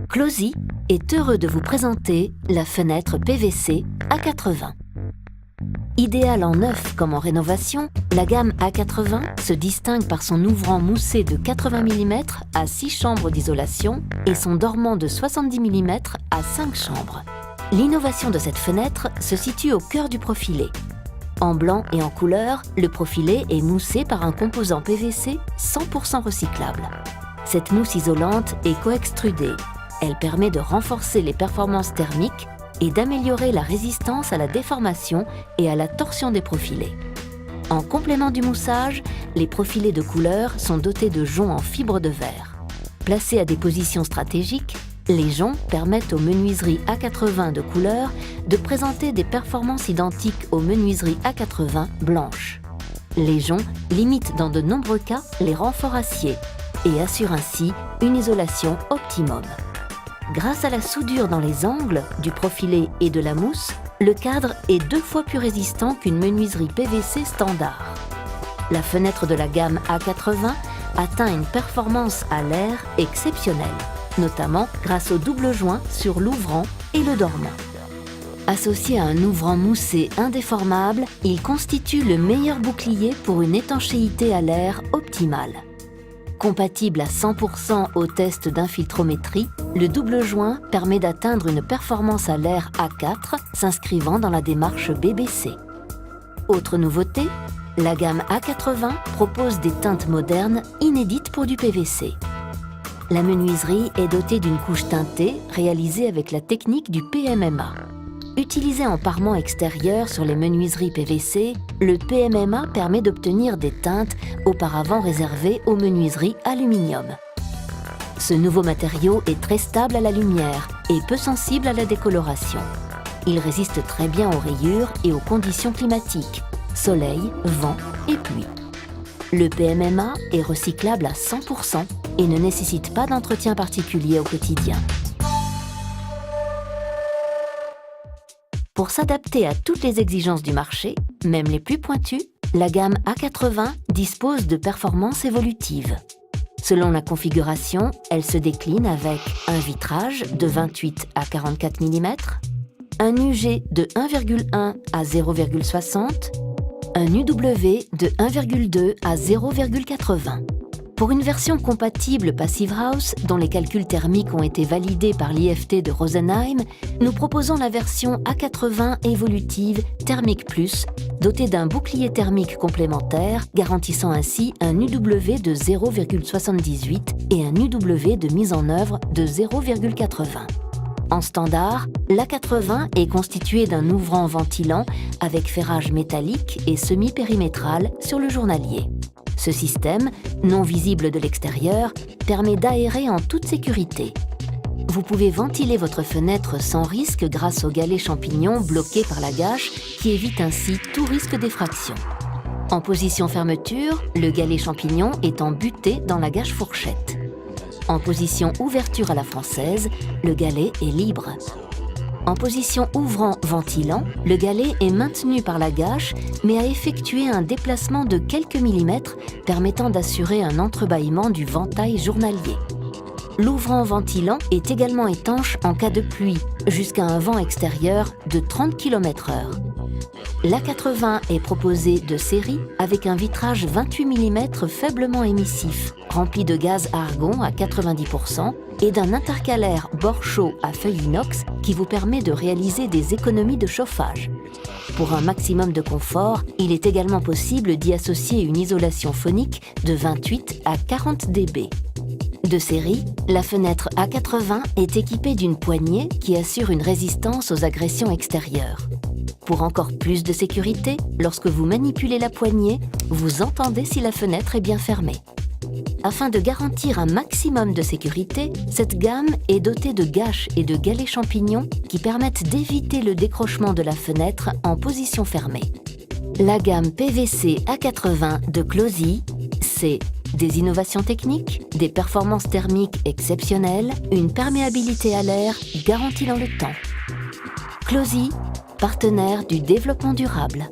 Closy est heureux de vous présenter la fenêtre PVC A80. Idéale en neuf comme en rénovation, la gamme A80 se distingue par son ouvrant moussé de 80 mm à 6 chambres d'isolation et son dormant de 70 mm à 5 chambres. L'innovation de cette fenêtre se situe au cœur du profilé. En blanc et en couleur, le profilé est moussé par un composant PVC 100% recyclable. Cette mousse isolante est coextrudée. Elle permet de renforcer les performances thermiques et d'améliorer la résistance à la déformation et à la torsion des profilés. En complément du moussage, les profilés de couleur sont dotés de joncs en fibre de verre. Placés à des positions stratégiques, les joncs permettent aux menuiseries A80 de couleur de présenter des performances identiques aux menuiseries A80 blanches. Les joncs limitent dans de nombreux cas les renforts acier et assurent ainsi une isolation optimum. Grâce à la soudure dans les angles du profilé et de la mousse, le cadre est 2 fois plus résistant qu'une menuiserie PVC standard. La fenêtre de la gamme A80 atteint une performance à l'air exceptionnelle, notamment grâce au double joint sur l'ouvrant et le dormant. Associé à un ouvrant moussé indéformable, il constitue le meilleur bouclier pour une étanchéité à l'air optimale. Compatible à 100% au test d'infiltrométrie, le double joint permet d'atteindre une performance à l'air A4 s'inscrivant dans la démarche BBC. Autre nouveauté, la gamme A80 propose des teintes modernes inédites pour du PVC. La menuiserie est dotée d'une couche teintée réalisée avec la technique du PMMA. Utilisé en parement extérieur sur les menuiseries PVC, le PMMA permet d'obtenir des teintes auparavant réservées aux menuiseries aluminium. Ce nouveau matériau est très stable à la lumière et peu sensible à la décoloration. Il résiste très bien aux rayures et aux conditions climatiques, soleil, vent et pluie. Le PMMA est recyclable à 100% et ne nécessite pas d'entretien particulier au quotidien. Pour s'adapter à toutes les exigences du marché, même les plus pointues, la gamme A80 dispose de performances évolutives. Selon la configuration, elle se décline avec un vitrage de 28 à 44 mm, un UG de 1,1 à 0,60, un UW de 1,2 à 0,80. Pour une version compatible Passive House, dont les calculs thermiques ont été validés par l'IFT de Rosenheim, nous proposons la version A80 évolutive Thermic Plus, dotée d'un bouclier thermique complémentaire, garantissant ainsi un UW de 0,78 et un UW de mise en œuvre de 0,80. En standard, l'A80 est constitué d'un ouvrant ventilant avec ferrage métallique et semi-périmétral sur le journalier. Ce système, non visible de l'extérieur, permet d'aérer en toute sécurité. Vous pouvez ventiler votre fenêtre sans risque grâce au galet champignon bloqué par la gâche qui évite ainsi tout risque d'effraction. En position fermeture, le galet champignon est embuté dans la gâche fourchette. En position ouverture à la française, le galet est libre. En position ouvrant-ventilant, le galet est maintenu par la gâche mais a effectué un déplacement de quelques millimètres permettant d'assurer un entrebâillement du ventail journalier. L'ouvrant-ventilant est également étanche en cas de pluie, jusqu'à un vent extérieur de 30 km/h. L'A80 est proposé de série avec un vitrage 28 mm faiblement émissif, rempli de gaz argon à 90% et d'un intercalaire bord chaud à feuille inox qui vous permet de réaliser des économies de chauffage. Pour un maximum de confort, il est également possible d'y associer une isolation phonique de 28 à 40 dB. De série, la fenêtre A80 est équipée d'une poignée qui assure une résistance aux agressions extérieures. Pour encore plus de sécurité, lorsque vous manipulez la poignée, vous entendez si la fenêtre est bien fermée. Afin de garantir un maximum de sécurité, cette gamme est dotée de gâches et de galets champignons qui permettent d'éviter le décrochement de la fenêtre en position fermée. La gamme PVC A80 de Closy, c'est des innovations techniques, des performances thermiques exceptionnelles, une perméabilité à l'air garantie dans le temps. Closy, partenaire du développement durable.